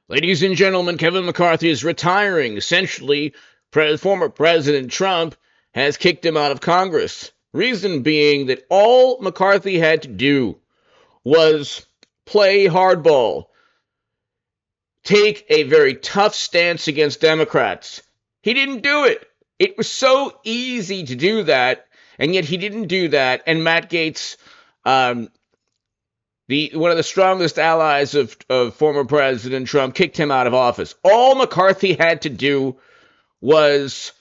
Ladies and gentlemen, Kevin McCarthy is retiring. Essentially, former President Trump has kicked him out of Congress. Reason being that all McCarthy had to do was play hardball, take a very tough stance against Democrats. He didn't do it. It was so easy to do that, and yet he didn't do that. And Matt Gaetz, one of the strongest allies of former President Trump, kicked him out of office. All McCarthy had to do was,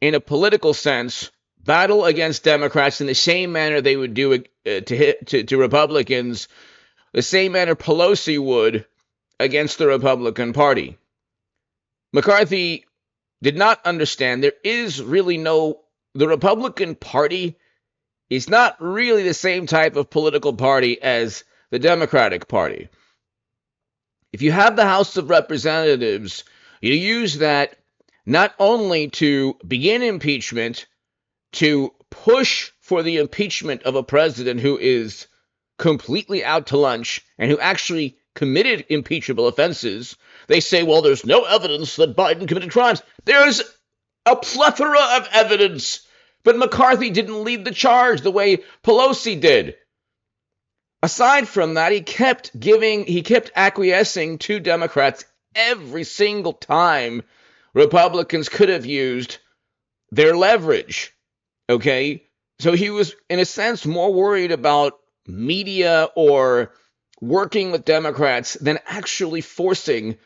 in a political sense, battle against Democrats in the same manner they would do to Republicans, the same manner Pelosi would against the Republican Party. McCarthy did not understand the Republican Party is not really the same type of political party as the Democratic Party. If you have the House of Representatives, you use that not only to begin impeachment, to push for the impeachment of a president who is completely out to lunch and who actually committed impeachable offenses. They say, well, there's no evidence that Biden committed crimes. There's a plethora of evidence, but McCarthy didn't lead the charge the way Pelosi did. Aside from that, he kept acquiescing to Democrats every single time Republicans could have used their leverage. Okay? So he was, in a sense, more worried about media or working with Democrats than actually forcing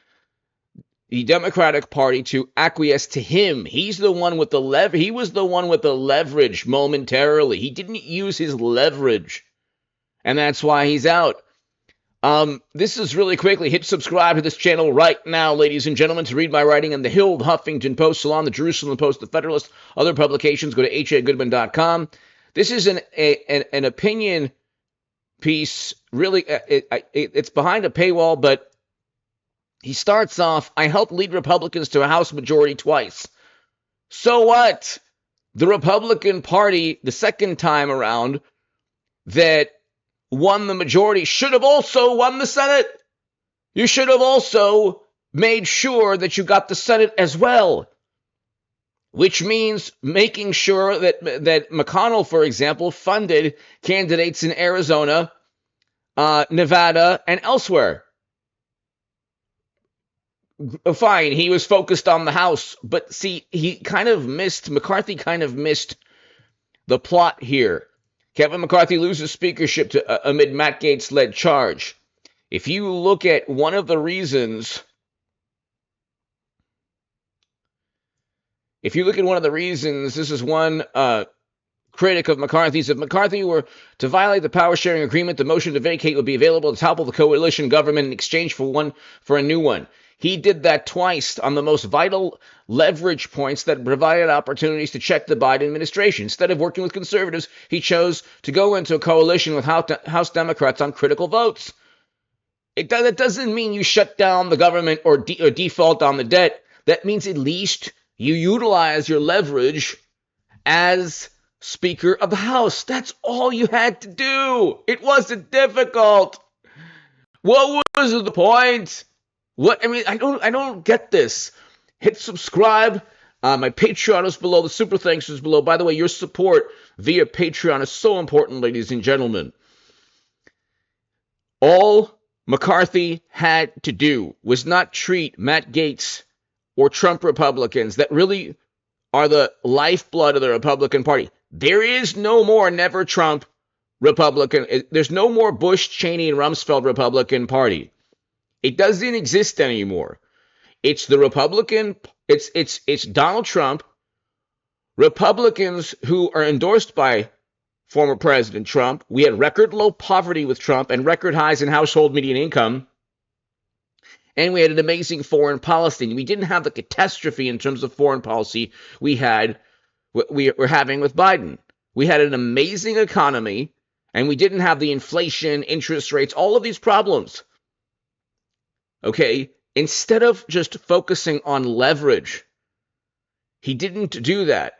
the Democratic Party to acquiesce to him. He's the one with the leverage. He was the one with the leverage momentarily. He didn't use his leverage. And that's why he's out. This is really quickly. Hit subscribe to this channel right now, ladies and gentlemen, to read my writing in the Hill, the Huffington Post, Salon, the Jerusalem Post, the Federalist, other publications. Go to hagoodman.com. This is an opinion piece. Really, it's behind a paywall, but he starts off, I helped lead Republicans to a House majority twice. So what? The Republican Party, the second time around, that won the majority should have also won the Senate. You should have also made sure that you got the Senate as well, which means making sure that McConnell, for example, funded candidates in Arizona, Nevada, and elsewhere. Fine, he was focused on the House, but see, McCarthy kind of missed the plot here. Kevin McCarthy loses speakership amid Matt Gaetz-led charge. If you look at one of the reasons, this is one critic of McCarthy's. If McCarthy were to violate the power-sharing agreement, the motion to vacate would be available to topple the coalition government in exchange for a new one. He did that twice on the most vital leverage points that provided opportunities to check the Biden administration. Instead of working with conservatives, he chose to go into a coalition with House Democrats on critical votes. That doesn't mean you shut down the government or default on the debt. That means at least you utilize your leverage as Speaker of the House. That's all you had to do. It wasn't difficult. What was the point? I don't get this. Hit subscribe. My Patreon is below. The super thanks is below. By the way, your support via Patreon is so important, ladies and gentlemen. All McCarthy had to do was not treat Matt Gaetz or Trump Republicans that really are the lifeblood of the Republican Party. There is no more never Trump Republican. There's no more Bush, Cheney, and Rumsfeld Republican Party. It doesn't exist anymore. It's the Republican, it's Donald Trump, Republicans who are endorsed by former President Trump. We had record low poverty with Trump and record highs in household median income. And we had an amazing foreign policy. We didn't have the catastrophe in terms of foreign policy we were having with Biden. We had an amazing economy, and we didn't have the inflation, interest rates, all of these problems. Okay, instead of just focusing on leverage, he didn't do that.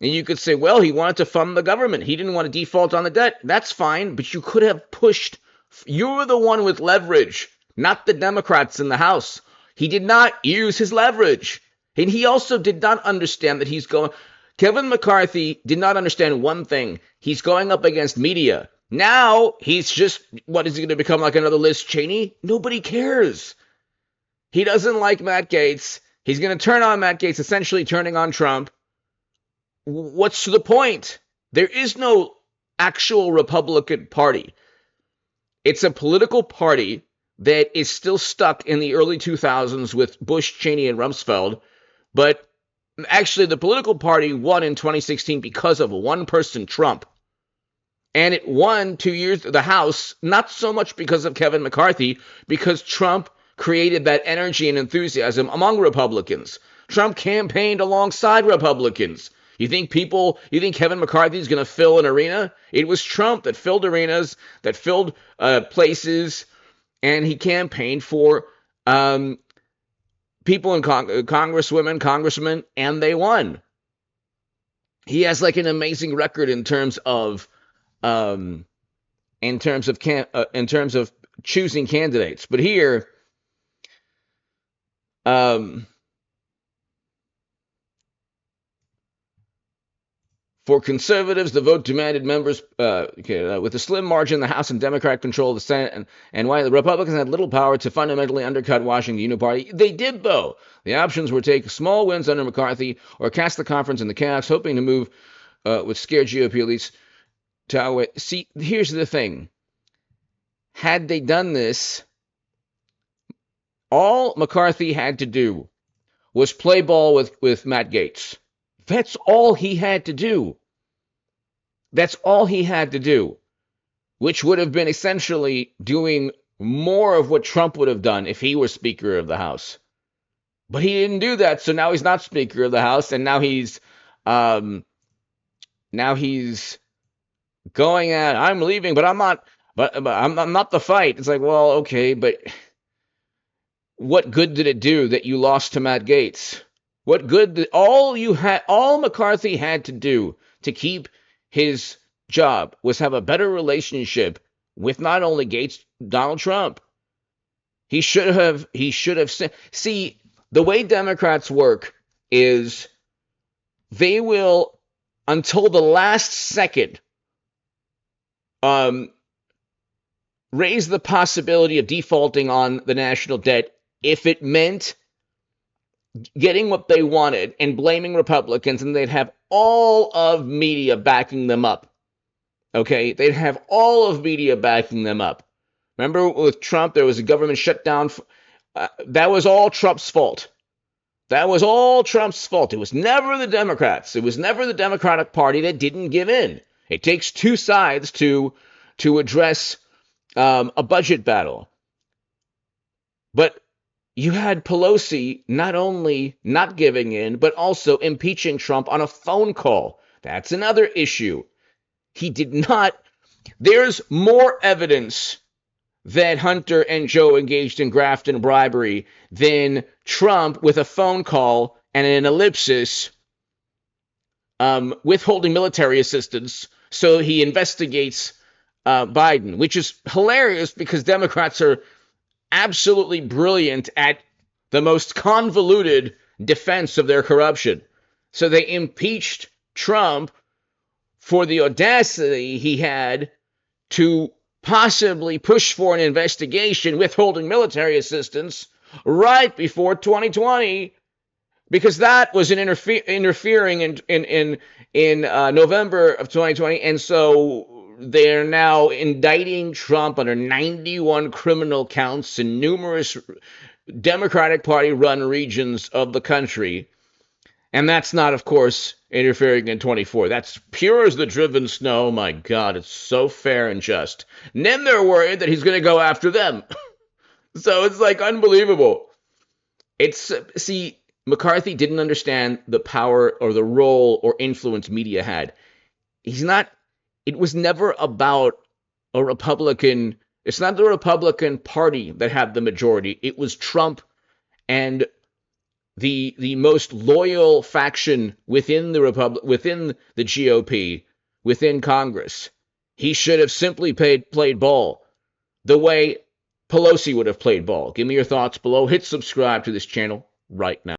And you could say, well, he wanted to fund the government. He didn't want to default on the debt. That's fine, but you could have pushed. You were the one with leverage, not the Democrats in the House. He did not use his leverage. And he also did not understand that Kevin McCarthy did not understand one thing. He's going up against media. Now he's just, what is he going to become, like another Liz Cheney? Nobody cares. He doesn't like Matt Gaetz. He's going to turn on Matt Gaetz, essentially turning on Trump. What's the point? There is no actual Republican Party. It's a political party that is still stuck in the early 2000s with Bush, Cheney, and Rumsfeld. But actually, the political party won in 2016 because of one person, Trump. And it won 2 years, the House, not so much because of Kevin McCarthy, because Trump created that energy and enthusiasm among Republicans. Trump campaigned alongside Republicans. You think Kevin McCarthy is going to fill an arena? It was Trump that filled arenas, that filled places, and he campaigned for people in congresswomen, congressmen, and they won. He has like an amazing record in terms of choosing candidates. But here, for conservatives, the vote demanded members, with a slim margin, the House and Democrat control the Senate, and why the Republicans had little power to fundamentally undercut Washington Uniparty. They did, though. The options were take small wins under McCarthy or cast the conference in the chaos, hoping to move with scared GOP elites to outweigh. See, here's the thing. Had they done this, all McCarthy had to do was play ball with Matt Gaetz. That's all he had to do. That's all he had to do, which would have been essentially doing more of what Trump would have done if he were Speaker of the House. But he didn't do that, so now he's not Speaker of the House, and now he's going at, I'm leaving, but I'm not. But I'm not the fight. It's like, well, okay, but what good did it do that you lost to Matt Gaetz? What good did all McCarthy had to do to keep his job was have a better relationship with not only Gaetz, Donald Trump. He should have see, the way Democrats work is they will, until the last second, raise the possibility of defaulting on the national debt if it meant getting what they wanted and blaming Republicans, and they'd have all of media backing them up. Okay? They'd have all of media backing them up. Remember with Trump, there was a government shutdown. That was all Trump's fault. That was all Trump's fault. It was never the Democrats. It was never the Democratic Party that didn't give in. It takes two sides to address a budget battle. But you had Pelosi not only not giving in, but also impeaching Trump on a phone call. That's another issue. He did not. There's more evidence that Hunter and Joe engaged in graft and bribery than Trump with a phone call and an ellipsis withholding military assistance. So he investigates Biden, which is hilarious because Democrats are absolutely brilliant at the most convoluted defense of their corruption. So they impeached Trump for the audacity he had to possibly push for an investigation withholding military assistance right before 2020, because that was an interfering in November of 2020, and so they're now indicting Trump under 91 criminal counts in numerous Democratic Party-run regions of the country. And that's not, of course, interfering in 24. That's pure as the driven snow. My God, it's so fair and just. And then they're worried that he's going to go after them. So it's like unbelievable. See, McCarthy didn't understand the power or the role or influence media had. It was never about a Republican. It's not the Republican Party that had the majority. It was Trump and the most loyal faction within the GOP, within Congress. He should have simply played ball the way Pelosi would have played ball. Give me your thoughts below. Hit subscribe to this channel right now.